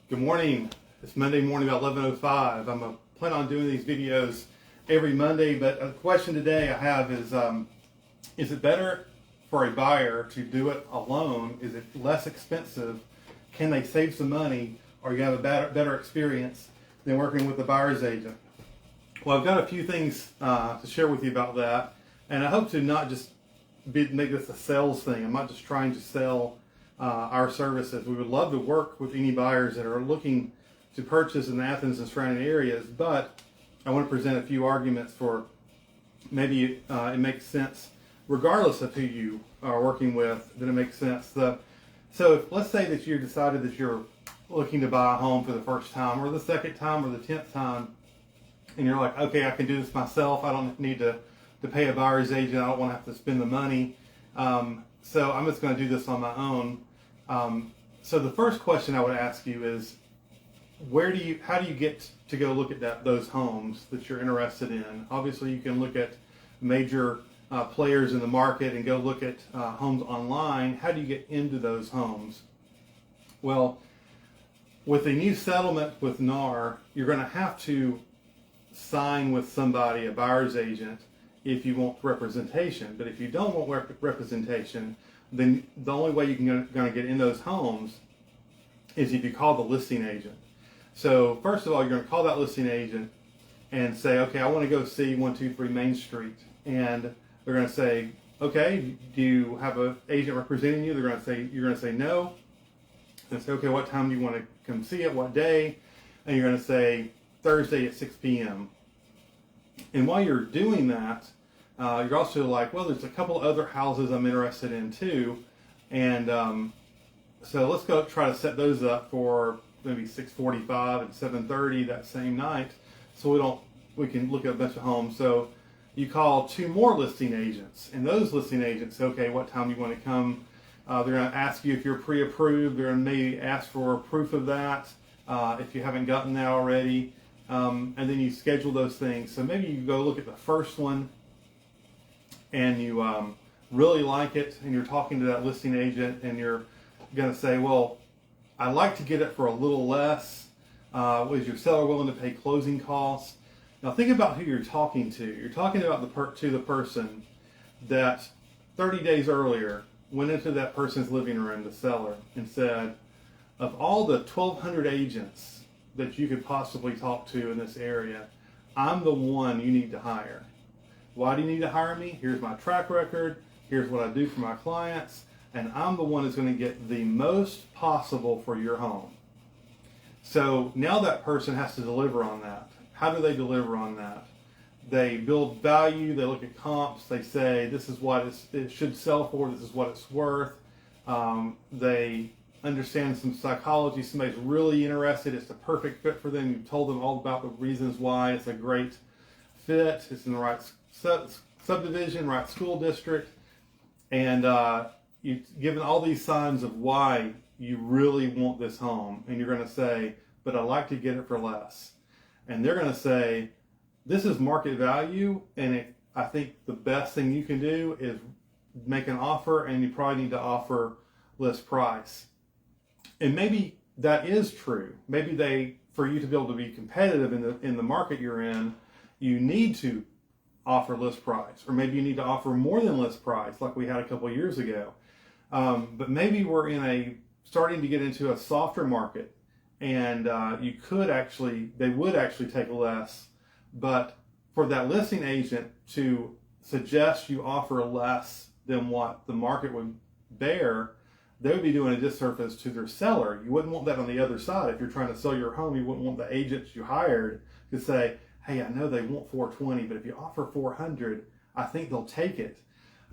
Good morning. It's Monday morning about 11:05. I'm planning on doing these videos every Monday, but a question today I have is it better for a buyer to do it alone? Is it less expensive? Can they save some money, or you have a better experience than working with a buyer's agent? Well, I've got a few things to share with you about that, and I hope to not just make this a sales thing. I'm not just trying to sell our services. We would love to work with any buyers that are looking to purchase in Athens and surrounding areas, but I want to present a few arguments for maybe it makes sense, regardless of who you are working with, that it makes sense. So let's say that you decided that you're looking to buy a home for the first time, or the second time, or the 10th time, and you're like, okay, I can do this myself. I don't need to pay a buyer's agent. I don't want to have to spend the money. So I'm just going to do this on my own. So the first question I would ask you is, how do you get to go look at those homes that you're interested in? Obviously, you can look at major players in the market and go look at homes online. How do you get into those homes? Well, with a new settlement with NAR, you're going to have to sign with somebody, a buyer's agent, if you want representation. But if you don't want representation, then the only way you can going to get in those homes is if you call the listing agent. So first of all, you're going to call that listing agent and say, okay, I want to go see 123 Main Street. And they're going to say, okay, do you have an agent representing you? You're going to say no. And say, okay, what time do you want to come see it? What day? And you're going to say Thursday at 6 p.m. And while you're doing that, you're also like, well, there's a couple other houses I'm interested in too, and so let's go try to set those up for maybe 6:45 and 7:30 that same night, so we can look at a bunch of homes. So you call two more listing agents, and those listing agents say, okay, what time do you want to come? They're going to ask you if you're pre-approved. They're going to maybe ask for proof of that if you haven't gotten that already. And then you schedule those things. So maybe you go look at the first one and you really like it, and you're talking to that listing agent, and you're going to say, well, I'd like to get it for a little less. Is your seller willing to pay closing costs? Now think about who you're talking to. You're talking about the person that 30 days earlier went into that person's living room, the seller, and said, of all the 1,200 agents that you could possibly talk to in this area, I'm the one you need to hire. Why do you need to hire me? Here's my track record. Here's what I do for my clients. And I'm the one that's going to get the most possible for your home. So now that person has to deliver on that. How do they deliver on that? They build value. They look at comps. They say, this is what it should sell for. This is what it's worth. They understand some psychology. Somebody's really interested. It's the perfect fit for them. You've told them all about the reasons why it's a great fit. It's in the right subdivision, right school district, and you've given all these signs of why you really want this home, and you're going to say, but I'd like to get it for less. And they're going to say, this is market value, and I think the best thing you can do is make an offer, and you probably need to offer list price. And maybe that is true. Maybe for you to be able to be competitive in the market you're in, you need to offer list price, or maybe you need to offer more than list price, like we had a couple of years ago. But maybe we're starting to get into a softer market, and they would actually take less. But for that listing agent to suggest you offer less than what the market would bear, they would be doing a disservice to their seller. You wouldn't want that on the other side. If you're trying to sell your home, you wouldn't want the agents you hired to say, hey, I know they want 420, but if you offer 400, I think they'll take it.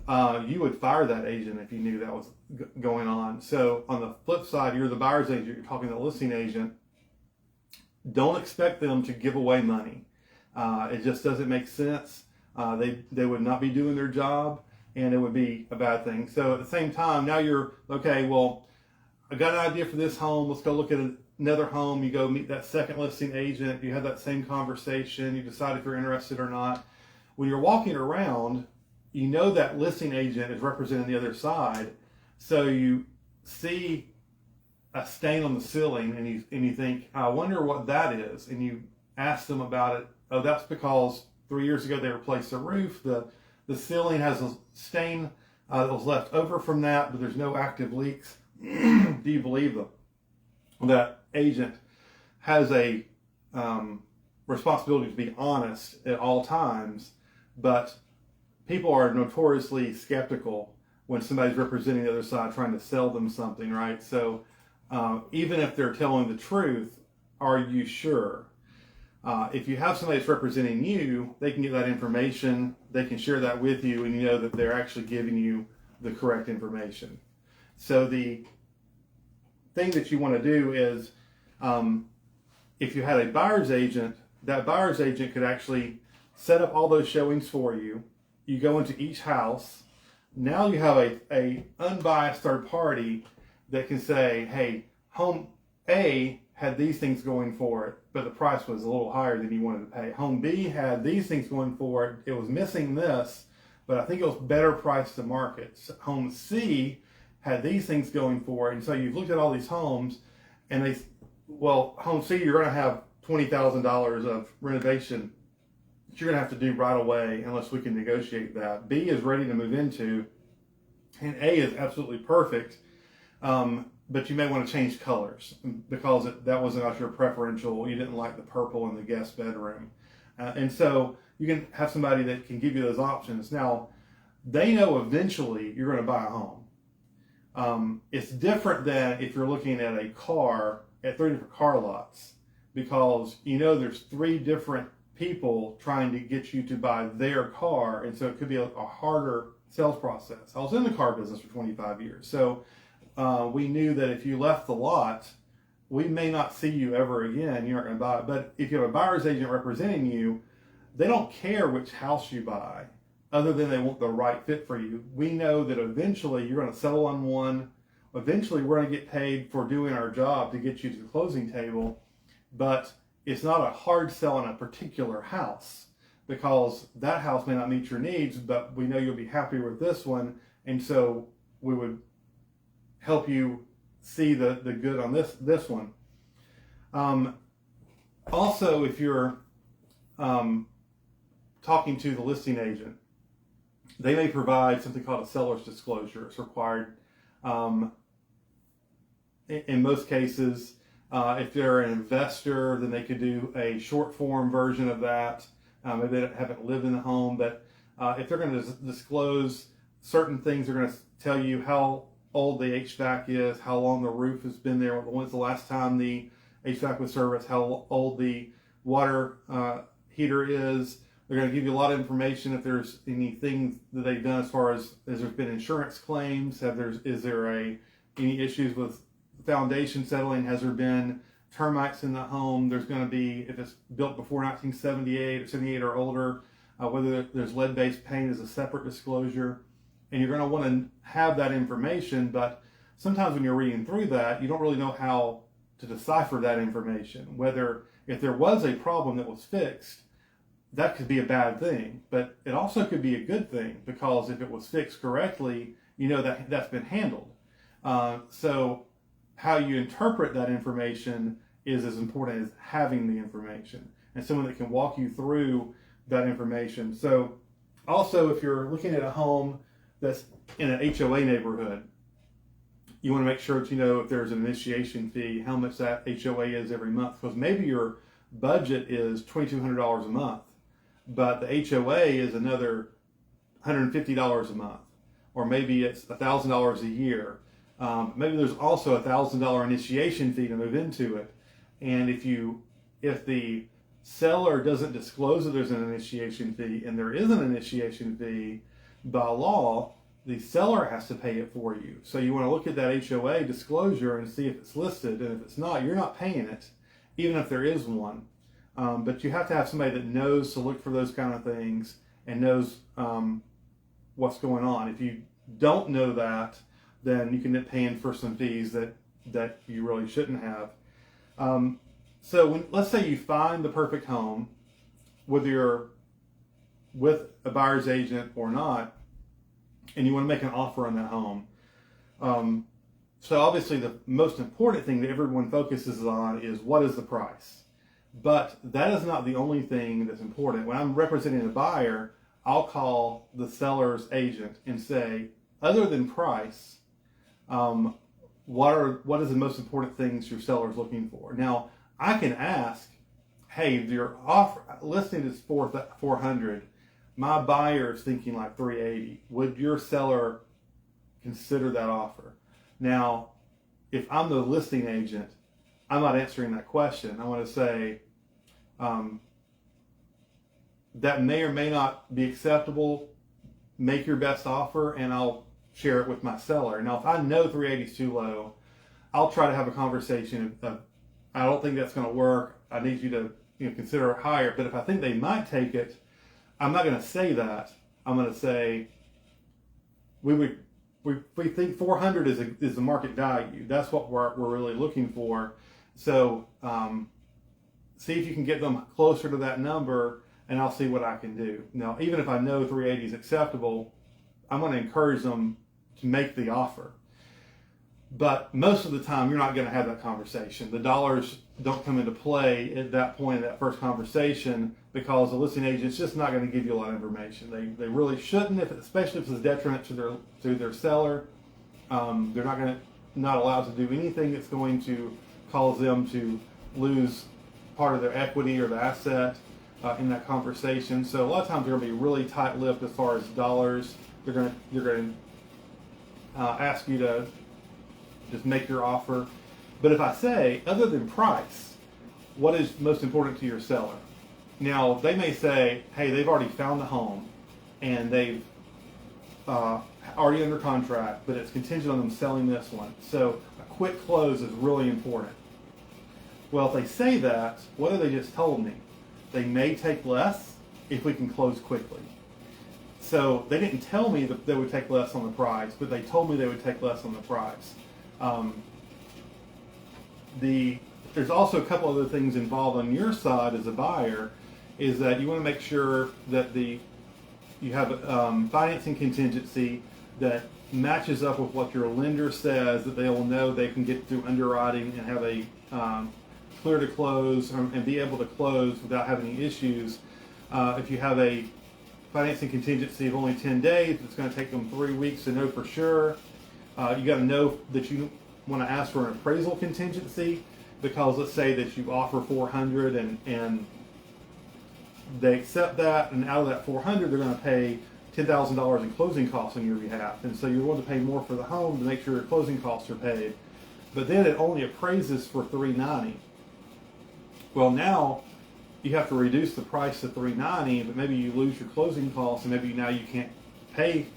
You would fire that agent if you knew that was going on. So on the flip side, you're the buyer's agent, you're talking to the listing agent. Don't expect them to give away money. It just doesn't make sense. They would not be doing their job, and it would be a bad thing. So at the same time, now you're, okay, well, I got an idea for this home. Let's go look at another home. You go meet that second listing agent. You have that same conversation. You decide if you're interested or not. When you're walking around, you know that listing agent is representing the other side. So you see a stain on the ceiling, and you think, I wonder what that is, and you ask them about it. Oh, that's because 3 years ago they replaced the roof. The ceiling has a stain that was left over from that, but there's no active leaks. Do you believe them? That agent has a responsibility to be honest at all times, but people are notoriously skeptical when somebody's representing the other side trying to sell them something, right? So even if they're telling the truth, are you sure? If you have somebody that's representing you, they can get that information, they can share that with you, and you know that they're actually giving you the correct information. So the thing that you want to do is, if you had a buyer's agent, that buyer's agent could actually set up all those showings for you. You go into each house. Now you have a unbiased third party that can say, hey, home A had these things going for it, but the price was a little higher than you wanted to pay. Home B had these things going for it. It was missing this, but I think it was better priced to market. So home C had these things going for it. And so you've looked at all these homes, and home C, you're going to have $20,000 of renovation that you're going to have to do right away unless we can negotiate that. B is ready to move into, and A is absolutely perfect. But you may want to change colors because that wasn't your preferential. You didn't like the purple in the guest bedroom. And so you can have somebody that can give you those options. Now, they know eventually you're going to buy a home. It's different than if you're looking at a car at 3 different car lots, because you know there's 3 different people trying to get you to buy their car. And so it could be a harder sales process. I was in the car business for 25 years. So we knew that if you left the lot, we may not see you ever again. You're not going to buy it. But if you have a buyer's agent representing you, they don't care which house you buy, other than they want the right fit for you. We know that eventually you're going to settle on one. Eventually we're going to get paid for doing our job to get you to the closing table. But it's not a hard sell on a particular house, because that house may not meet your needs, but we know you'll be happy with this one. And so we would help you see the good on this one. Also, if you're talking to the listing agent, they may provide something called a seller's disclosure. It's required in most cases. If they're an investor, then they could do a short form version of that. Maybe they haven't lived in the home, but if they're going to disclose certain things, they're going to tell you how old the HVAC is, how long the roof has been there, when's the last time the HVAC was serviced, how old the water heater is. They're going to give you a lot of information if there's anything that they've done as far as there's been insurance claims, is there any issues with foundation settling, has there been termites in the home. There's going to be, if it's built before 1978 or 78 or older, whether there's lead-based paint is a separate disclosure. And you're going to want to have that information, but sometimes when you're reading through that, you don't really know how to decipher that information. Whether, if there was a problem that was fixed, that could be a bad thing, but it also could be a good thing, because if it was fixed correctly, you know that that's been handled. So how you interpret that information is as important as having the information, and someone that can walk you through that information. So also, if you're looking at a home that's in an HOA neighborhood, you want to make sure that you know if there's an initiation fee, how much that HOA is every month, because maybe your budget is $2,200 a month, but the HOA is another $150 a month, or maybe it's $1,000 a year. Maybe there's also a $1,000 initiation fee to move into it, and if the seller doesn't disclose that there's an initiation fee, and there is an initiation fee, by law, the seller has to pay it for you. So you want to look at that HOA disclosure and see if it's listed, and if it's not, you're not paying it, even if there is one. But you have to have somebody that knows to look for those kind of things and knows what's going on. If you don't know that, then you can end up paying for some fees that you really shouldn't have. So let's say you find the perfect home, whether you're with a buyer's agent or not, and you want to make an offer on that home. So obviously the most important thing that everyone focuses on is what is the price. But that is not the only thing that's important. When I'm representing a buyer, I'll call the seller's agent and say, other than price, what is the most important things your seller's looking for? Now, I can ask, hey, your offer listing is 400. My buyer is thinking like 380. Would your seller consider that offer? Now, if I'm the listing agent, I'm not answering that question. I want to say that may or may not be acceptable. Make your best offer, and I'll share it with my seller. Now, if I know 380 is too low, I'll try to have a conversation of, I don't think that's going to work. I need you to consider it higher. But if I think they might take it, I'm not going to say that. I'm going to say we think 400 is the market value. That's what we're really looking for. So see if you can get them closer to that number, and I'll see what I can do. Now, even if I know 380 is acceptable, I'm going to encourage them to make the offer. But most of the time, you're not going to have that conversation. The dollars don't come into play at that point in that first conversation, because the listing agent's just not going to give you a lot of information. They really shouldn't, especially if it's a detriment to their seller. They're not allowed to do anything that's going to cause them to lose part of their equity or the asset in that conversation. So a lot of times they're going to be really tight-lipped as far as dollars. They're going to ask you to just make your offer. But if I say, other than price, what is most important to your seller? Now, they may say, hey, they've already found a home and they've already under contract, but it's contingent on them selling this one. So a quick close is really important. Well, if they say that, what have they just told me? They may take less if we can close quickly. So they didn't tell me that they would take less on the price, but they told me they would take less on the price. There's also a couple other things involved on your side as a buyer, is that you want to make sure that you have financing contingency that matches up with what your lender says, that they will know they can get through underwriting and have a clear to close and be able to close without having any issues. If you have a financing contingency of only 10 days, it's going to take them 3 weeks to know for sure. You got to know that you want to ask for an appraisal contingency, because let's say that you offer 400 and they accept that, and out of that 400 they're going to pay $10,000 in closing costs on your behalf, and so you're willing to pay more for the home to make sure your closing costs are paid. But then it only appraises for $390. Well, now you have to reduce the price to $390, but maybe you lose your closing costs, and maybe now you can't pay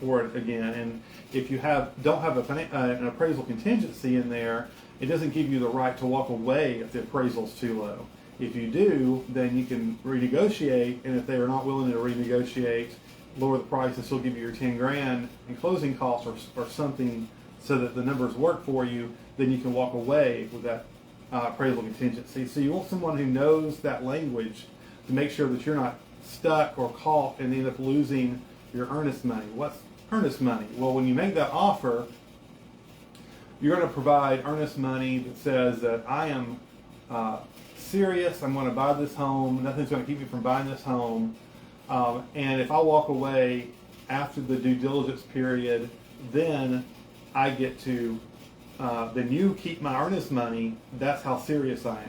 for it again. And if you don't have an appraisal contingency in there, it doesn't give you the right to walk away if the appraisal's too low. If you do, then you can renegotiate, and if they are not willing to renegotiate, lower the price and still give you your 10 grand in closing costs or something so that the numbers work for you, then you can walk away with that appraisal contingency. So you want someone who knows that language to make sure that you're not stuck or caught and end up losing your earnest money. What's earnest money? Well, when you make that offer, you're going to provide earnest money that says that I am serious, I'm going to buy this home, nothing's going to keep me from buying this home, and if I walk away after the due diligence period, then I get to, then you keep my earnest money. That's how serious I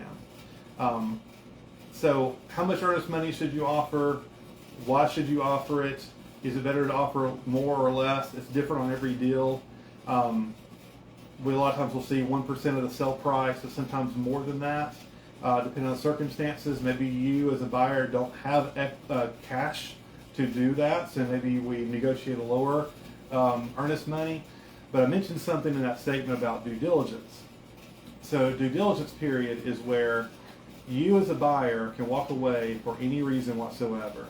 am. So how much earnest money should you offer? Why should you offer it? Is it better to offer more or less? It's different on every deal. We a lot of times will see 1% of the sell price, or sometimes more than that, depending on the circumstances. Maybe you as a buyer don't have cash to do that, so maybe we negotiate a lower earnest money. But I mentioned something in that statement about due diligence. So due diligence period is where you as a buyer can walk away for any reason whatsoever.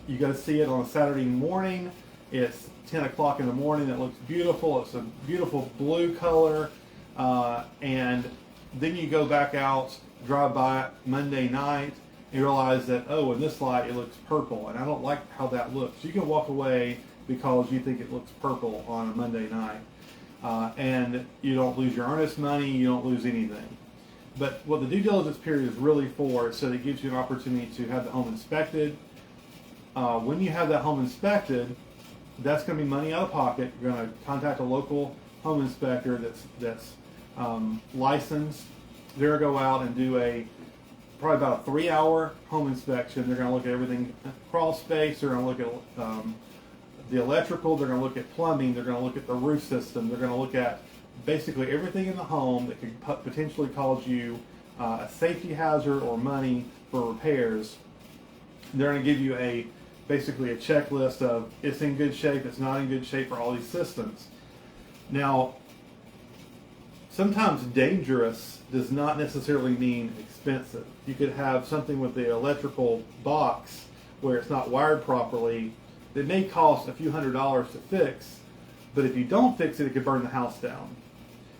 You got to see it on a Saturday morning. It's 10 o'clock in the morning. It looks beautiful. It's a beautiful blue color. And then you go back out, drive by it Monday night, and realize that, oh, in this light it looks purple, and I don't like how that looks. You can walk away because you think it looks purple on a Monday night. and you don't lose your earnest money, you don't lose anything. But what the due diligence period is really for is so that it gives you an opportunity to have the home inspected. When you have that home inspected, that's going to be money out of pocket. You're going to contact a local home inspector that's licensed. They're going to go out and do probably about a 3-hour home inspection. They're going to look at everything, crawl space. They're going to look at the electrical. They're going to look at plumbing. They're going to look at the roof system. They're going to look at basically everything in the home that could potentially cause you a safety hazard or money for repairs. They're going to give you basically a checklist of it's in good shape, it's not in good shape for all these systems. Now, sometimes dangerous does not necessarily mean expensive. You could have something with the electrical box where it's not wired properly that may cost a few $100s to fix, but if you don't fix it, it could burn the house down.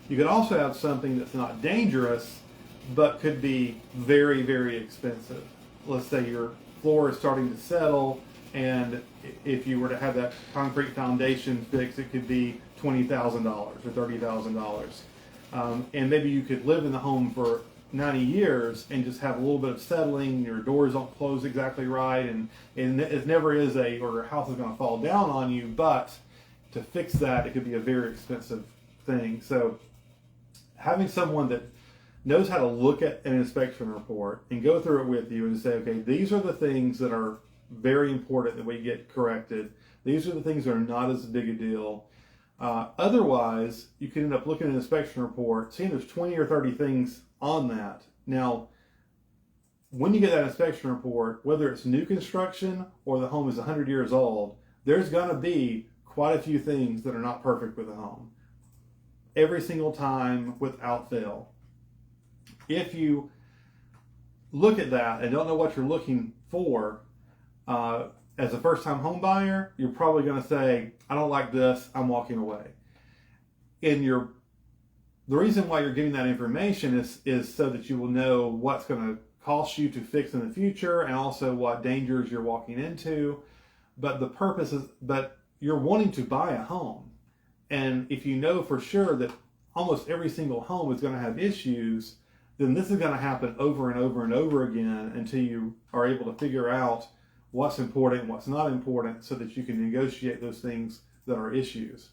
You could also have something that's not dangerous, but could be very, very expensive. Let's say your floor is starting to settle, and if you were to have that concrete foundation fixed, it could be $20,000 or $30,000. And maybe you could live in the home for 90 years and just have a little bit of settling, your doors don't close exactly right, and it never is or your house is going to fall down on you, but to fix that, it could be a very expensive thing. So having someone that knows how to look at an inspection report and go through it with you and say, okay, these are the things that are very important that we get corrected. These are the things that are not as big a deal. Otherwise, you could end up looking at an inspection report, seeing there's 20 or 30 things on that. Now, when you get that inspection report, whether it's new construction or the home is 100 years old, there's going to be quite a few things that are not perfect with the home. Every single time, without fail. If you look at that and don't know what you're looking for, as a first-time home buyer, you're probably going to say, I don't like this, I'm walking away. The reason why you're getting that information is so that you will know what's going to cost you to fix in the future and also what dangers you're walking into. But the purpose is, but you're wanting to buy a home. And if you know for sure that almost every single home is going to have issues, then this is going to happen over and over and over again until you are able to figure out what's important and what's not important so that you can negotiate those things that are issues.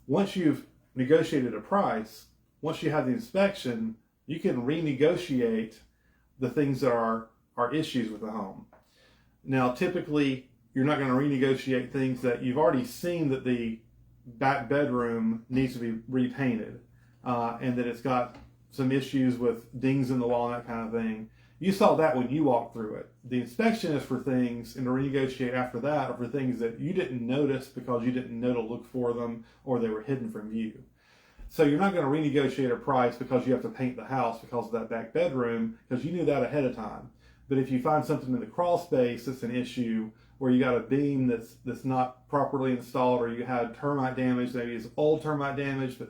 Once you've negotiated a price, once you have the inspection, you can renegotiate the things that are issues with the home. Now, typically, you're not going to renegotiate things that you've already seen that the back bedroom needs to be repainted and that it's got some issues with dings in the wall and that kind of thing. You saw that when you walked through it. The inspection is for things, and to renegotiate after that are for things that you didn't notice because you didn't know to look for them or they were hidden from view. So you're not going to renegotiate a price because you have to paint the house because of that back bedroom, because you knew that ahead of time. But if you find something in the crawl space that's an issue, where you got a beam that's not properly installed, or you had termite damage, maybe it's old termite damage, but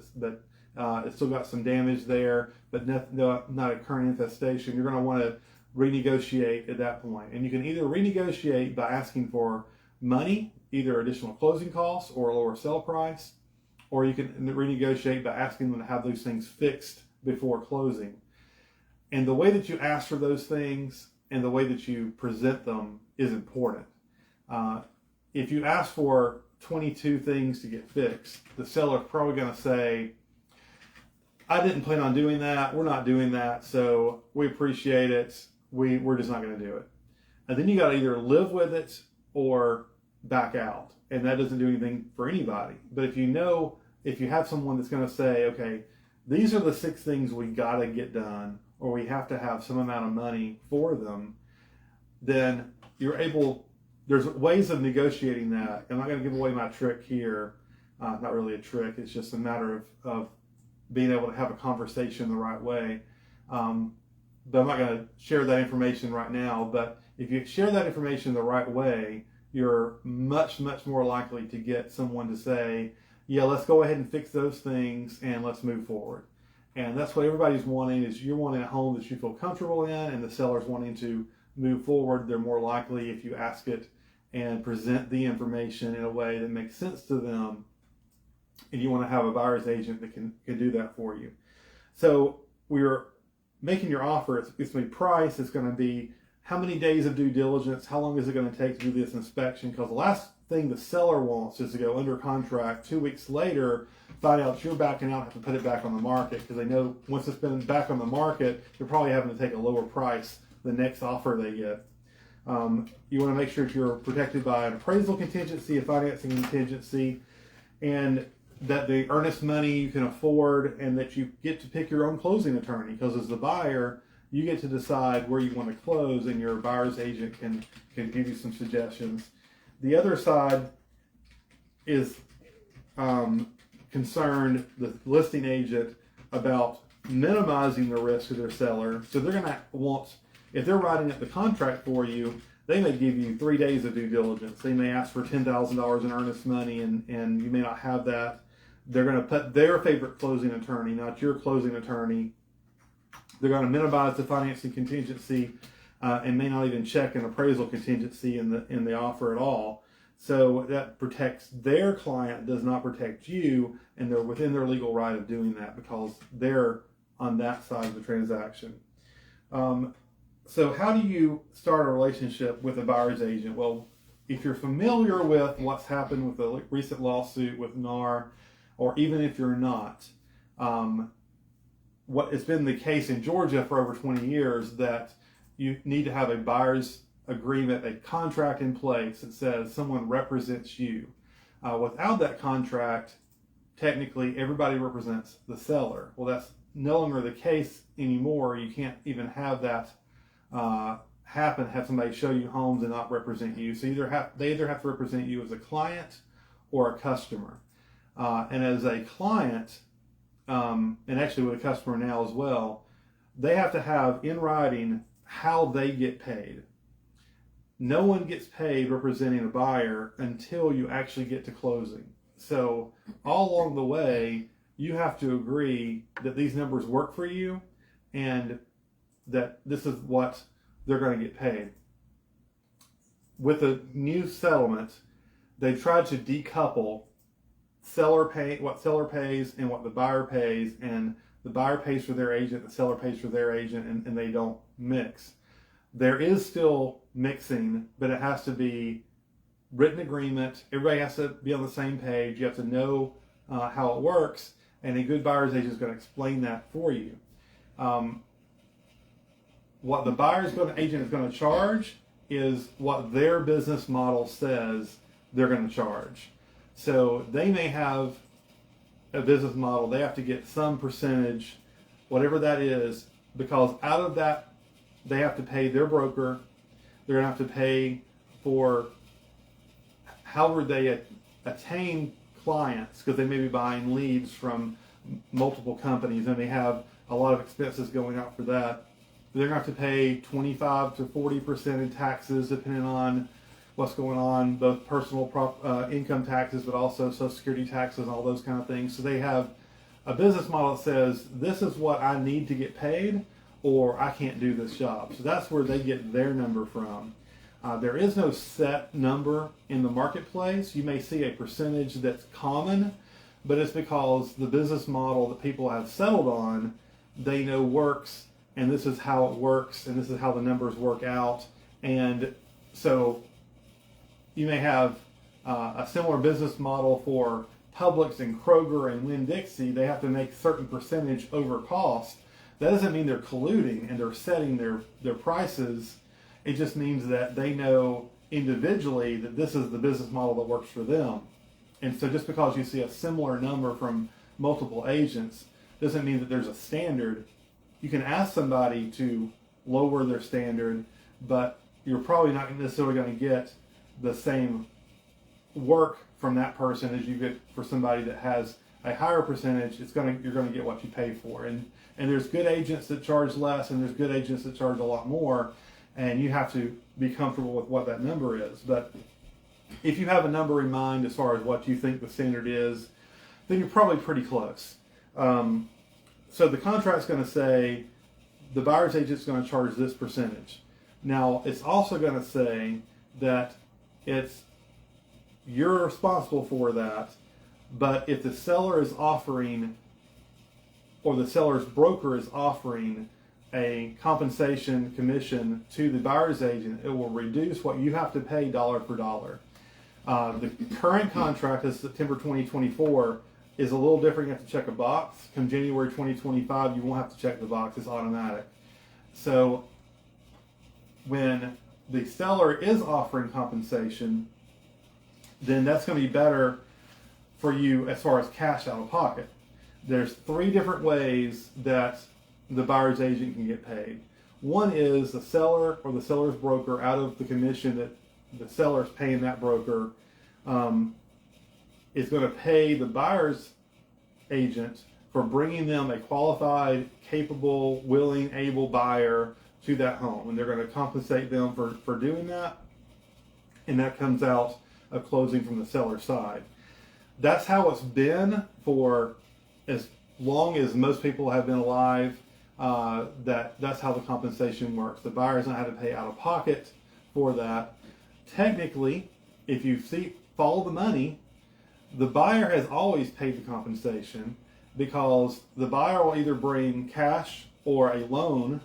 it's still got some damage there, but not a current infestation, you're going to want to renegotiate at that point. And you can either renegotiate by asking for money, either additional closing costs or a lower sale price, or you can renegotiate by asking them to have those things fixed before closing. And the way that you ask for those things and the way that you present them is important. If you ask for 22 things to get fixed, the seller's probably going to say, I didn't plan on doing that, we're not doing that, so we appreciate it, we're just not going to do it. And then you got to either live with it or back out, and that doesn't do anything for anybody. But if you have someone that's going to say, okay, these are the 6 things we got to get done, or we have to have some amount of money for them, then there's ways of negotiating that. I'm not going to give away my trick here. Not really a trick, it's just a matter of being able to have a conversation the right way. But I'm not going to share that information right now. But if you share that information the right way, you're much, much more likely to get someone to say, yeah, let's go ahead and fix those things and let's move forward. And that's what everybody's wanting, is you're wanting a home that you feel comfortable in, and the seller's wanting to move forward. They're more likely, if you ask it and present the information in a way that makes sense to them, and you want to have a buyer's agent that can do that for you. So we're making your offer. It's going to be price. It's going to be how many days of due diligence, how long is it going to take to do this inspection? Because the last thing the seller wants is to go under contract 2 weeks later, find out you're backing out, have to put it back on the market, because they know once it's been back on the market, you're probably having to take a lower price the next offer they get. You want to make sure that you're protected by an appraisal contingency, a financing contingency, and that the earnest money you can afford, and that you get to pick your own closing attorney, because as the buyer, you get to decide where you want to close, and your buyer's agent can give you some suggestions. The other side is concerned, the listing agent, about minimizing the risk of their seller. So they're going to want, if they're writing up the contract for you, they may give you 3 days of due diligence. They may ask for $10,000 in earnest money, and you may not have that. They're going to put their favorite closing attorney, not your closing attorney. They're going to minimize the financing contingency and may not even check an appraisal contingency in the offer at all. So that protects their client, does not protect you, and they're within their legal right of doing that because they're on that side of the transaction. So how do you start a relationship with a buyer's agent? Well, if you're familiar with what's happened with the recent lawsuit with NAR, or even if you're not, what has been the case in Georgia for over 20 years, that you need to have a buyer's agreement, a contract in place that says someone represents you. Without that contract, technically everybody represents the seller. Well, that's no longer the case anymore. You can't even have that happen, have somebody show you homes and not represent you. So they either have to represent you as a client or a customer. And as a client, and actually with a customer now as well, they have to have in writing how they get paid. No one gets paid representing a buyer until you actually get to closing. So all along the way, you have to agree that these numbers work for you and that this is what they're going to get paid. With the new settlement, they tried to decouple what seller pays and what the buyer pays, and the buyer pays for their agent, the seller pays for their agent, and they don't mix. There is still mixing, but it has to be written agreement. Everybody has to be on the same page. You have to know how it works, and a good buyer's agent is going to explain that for you. What the buyer's agent is going to charge is what their business model says they're going to charge. So they may have a business model, they have to get some percentage, whatever that is, because out of that, they have to pay their broker. They're going to have to pay for however they attain clients, because they may be buying leads from multiple companies and they have a lot of expenses going out for that. They're going to have to pay 25 to 40% in taxes, depending on what's going on, both personal income taxes, but also Social Security taxes and all those kind of things. So they have a business model that says, this is what I need to get paid, or I can't do this job. So that's where they get their number from. There is no set number in the marketplace. You may see a percentage that's common, but it's because the business model that people have settled on, they know works, and this is how it works, and this is how the numbers work out. And so you may have a similar business model for Publix and Kroger and Winn-Dixie. They have to make a certain percentage over cost. That doesn't mean they're colluding and they're setting their prices. It just means that they know individually that this is the business model that works for them. And so just because you see a similar number from multiple agents doesn't mean that there's a standard. You can ask somebody to lower their standard, but you're probably not necessarily going to get the same work from that person as you get for somebody that has a higher percentage. You're going to get what you pay for. And there's good agents that charge less, and there's good agents that charge a lot more, and you have to be comfortable with what that number is. But if you have a number in mind as far as what you think the standard is, then you're probably pretty close. So the contract's going to say the buyer's agent's going to charge this percentage. Now, it's also going to say that you're responsible for that, But if the seller is offering, or the seller's broker is offering a compensation commission to the buyer's agent, it will reduce what you have to pay dollar for dollar. The current contract is September 2024 is a little different. You have to check a box. Come January 2025, you won't have to check the box. It's automatic. So when the seller is offering compensation, then that's going to be better for you as far as cash out of pocket. There's 3 different ways that the buyer's agent can get paid. One is the seller or the seller's broker, out of the commission that the seller's paying that broker, is going to pay the buyer's agent for bringing them a qualified, capable, willing, able buyer to that home. And they're going to compensate them for doing that. And that comes out of closing from the seller's side. That's how it's been for as long as most people have been alive. That's how the compensation works. The buyer doesn't have to pay out of pocket for that. Technically, if you follow the money, the buyer has always paid the compensation, because the buyer will either bring cash or a loan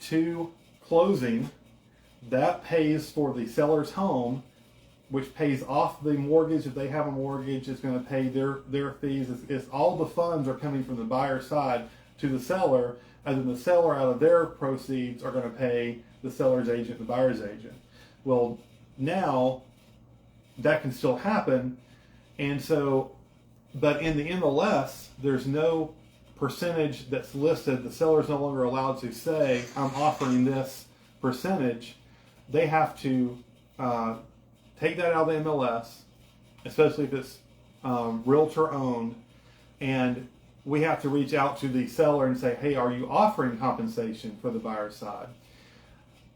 to closing. That pays for the seller's home, which pays off the mortgage. If they have a mortgage, it's going to pay their fees. It's all the funds are coming from the buyer's side to the seller, and then the seller, out of their proceeds, are going to pay the seller's agent, the buyer's agent. Well, now that can still happen, and so, but in the MLS, there's no percentage that's listed. The seller's no longer allowed to say, I'm offering this percentage. They have to take that out of the MLS, especially if it's realtor owned, and we have to reach out to the seller and say, hey, are you offering compensation for the buyer's side?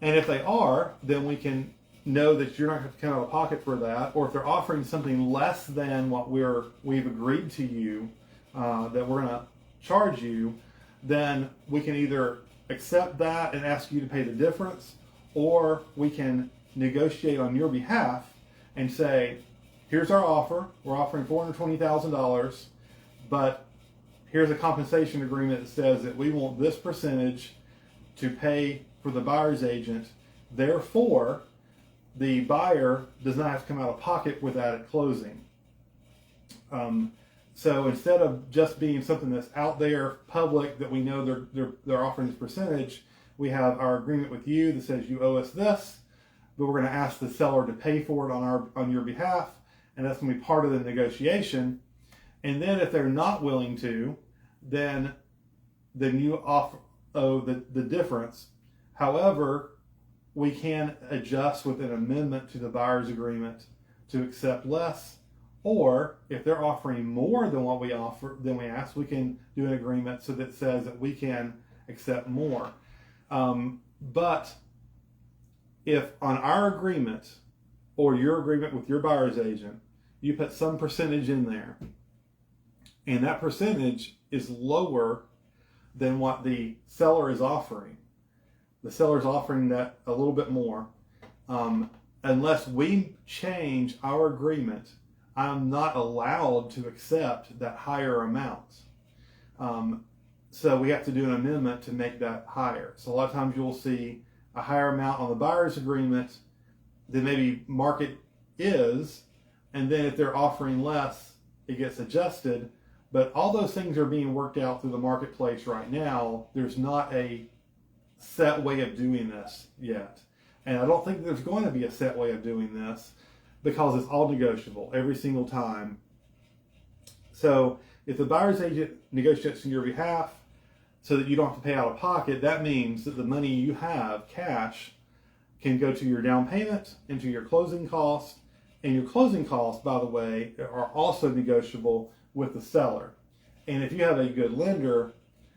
And if they are, then we can know that you're not going to come out of pocket for that. Or if they're offering something less than what we've agreed to you, that we're going to charge you, then we can either accept that and ask you to pay the difference, or we can negotiate on your behalf and say, here's our offer. We're offering $420,000, but here's a compensation agreement that says that we want this percentage to pay for the buyer's agent. Therefore, the buyer does not have to come out of pocket with that at closing. So instead of just being something that's out there, public, that we know they're offering this percentage, we have our agreement with you that says you owe us this, but we're going to ask the seller to pay for it on your behalf, and that's going to be part of the negotiation. And then if they're not willing to, then you owe the difference. However, we can adjust with an amendment to the buyer's agreement to accept less, or if they're offering more than what we offer, then we ask, we can do an agreement so that says that we can accept more. But if on our agreement or your agreement with your buyer's agent, you put some percentage in there, and that percentage is lower than what the seller is offering, the seller's offering that a little bit more, unless we change our agreement, I'm not allowed to accept that higher amount. So we have to do an amendment to make that higher. So a lot of times you'll see a higher amount on the buyer's agreement than maybe market is, and then if they're offering less, it gets adjusted. But all those things are being worked out through the marketplace right now. There's not a set way of doing this yet. And I don't think there's going to be a set way of doing this, because it's all negotiable every single time. So if the buyer's agent negotiates on your behalf so that you don't have to pay out of pocket, that means that the money you have, cash, can go to your down payment, into your closing costs. And your closing costs, by the way, are also negotiable with the seller. And if you have a good lender,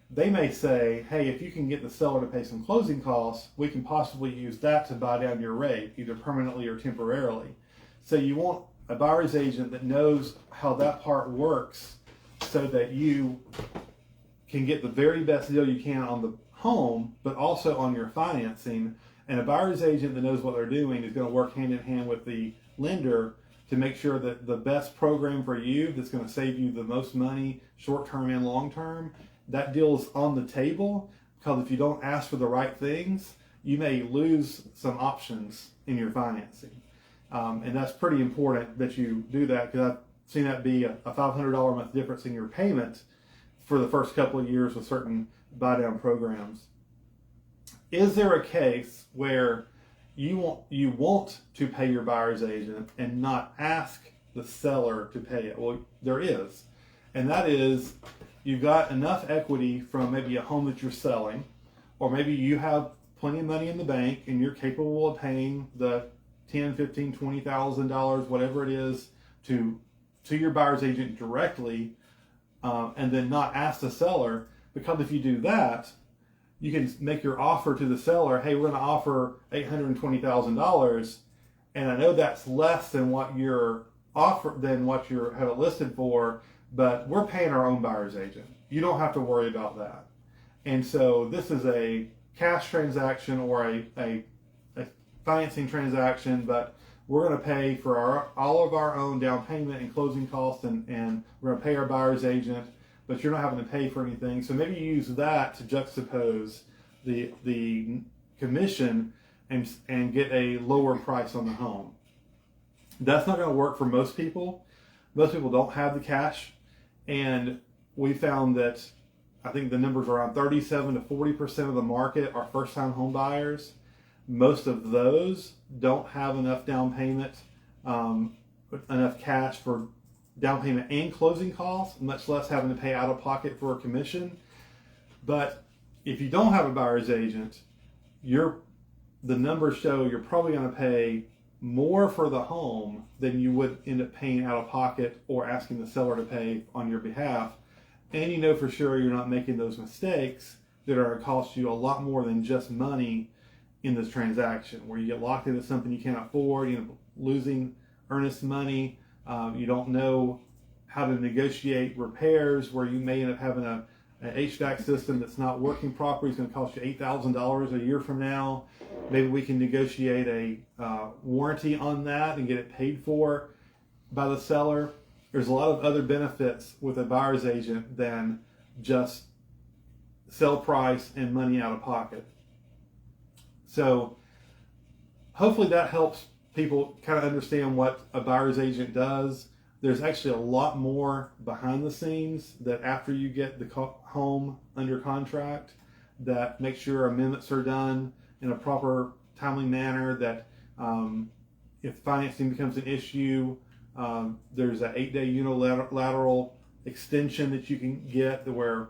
they may say, hey, if you can get the seller to pay some closing costs, we can possibly use that to buy down your rate, either permanently or temporarily. So you want a buyer's agent that knows how that part works, so that you can get the very best deal you can on the home, but also on your financing. And a buyer's agent that knows what they're doing is going to work hand in hand with the lender to make sure that the best program for you that's going to save you the most money, short-term and long-term, that deal is on the table, because if you don't ask for the right things, you may lose some options in your financing. And that's pretty important that you do that, because I've seen that be a $500 a month difference in your payment for the first couple of years with certain buy-down programs. Is there a case where you want to pay your buyer's agent and not ask the seller to pay it? Well, there is. And that is, you've got enough equity from maybe a home that you're selling, or maybe you have plenty of money in the bank and you're capable of paying the $10,000, $15,000, $20,000, whatever it is, to your buyer's agent directly, and then not ask the seller. Because if you do that, you can make your offer to the seller, hey, we're going to offer $820,000, and I know that's less than what you're have it listed for, but we're paying our own buyer's agent. You don't have to worry about that. And so this is a cash transaction or a financing transaction, but we're going to pay for all of our own down payment and closing costs, and we're going to pay our buyer's agent, but you're not having to pay for anything. So maybe you use that to juxtapose the commission and get a lower price on the home. That's not going to work for most people. Most people don't have the cash, and we found that I think the numbers are around 37 to 40% of the market are first-time home buyers. Most of those don't have enough down payment, enough cash for down payment and closing costs, much less having to pay out of pocket for a commission. But if you don't have a buyer's agent, the numbers show you're probably going to pay more for the home than you would end up paying out of pocket or asking the seller to pay on your behalf. And you know for sure you're not making those mistakes that are going to cost you a lot more than just money in this transaction, where you get locked into something you can't afford, you know, losing earnest money. You don't know how to negotiate repairs, where you may end up having an HVAC system that's not working properly. It's going to cost you $8,000 a year from now. Maybe we can negotiate a warranty on that and get it paid for by the seller. There's a lot of other benefits with a buyer's agent than just sell price and money out of pocket. So hopefully that helps people kind of understand what a buyer's agent does. There's actually a lot more behind the scenes that after you get the home under contract, that make sure amendments are done in a proper, timely manner, that if financing becomes an issue, there's an 8-day unilateral extension that you can get where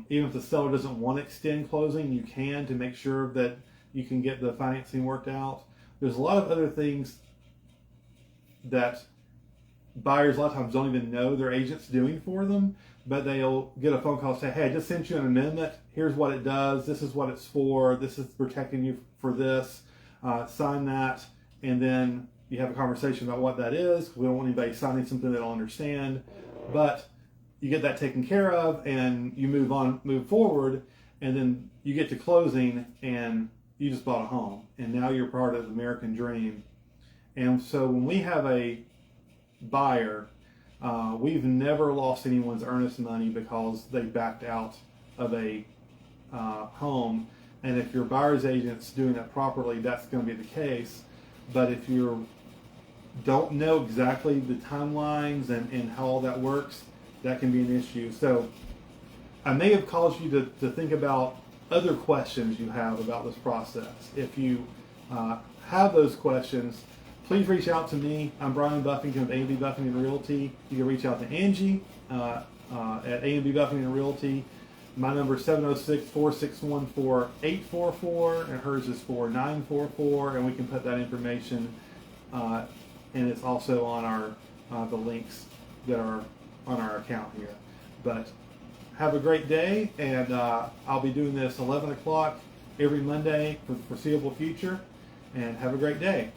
even if the seller doesn't want to extend closing, you can, to make sure that you can get the financing worked out. There's a lot of other things that buyers a lot of times don't even know their agent's doing for them, but they'll get a phone call and say, hey, I just sent you an amendment. Here's what it does. This is what it's for. This is protecting you for this. Sign that. And then you have a conversation about what that is. We don't want anybody signing something they don't understand, but you get that taken care of and you move forward, and then you get to closing and you just bought a home, and now you're part of the American dream. And so when we have a buyer, we've never lost anyone's earnest money because they backed out of a home. And if your buyer's agent's doing that properly, that's going to be the case. But if you don't know exactly the timelines and how all that works, that can be an issue. So I may have caused you to think about other questions you have about this process. If you have those questions, please reach out to me. I'm Brian Buffington of A&B Buffington Realty. You can reach out to Angie at A&B Buffington Realty. My number is 706-461-4844, and hers is 4944, and we can put that information, and it's also on our the links that are on our account here. But have a great day, and I'll be doing this 11 o'clock every Monday for the foreseeable future, and have a great day.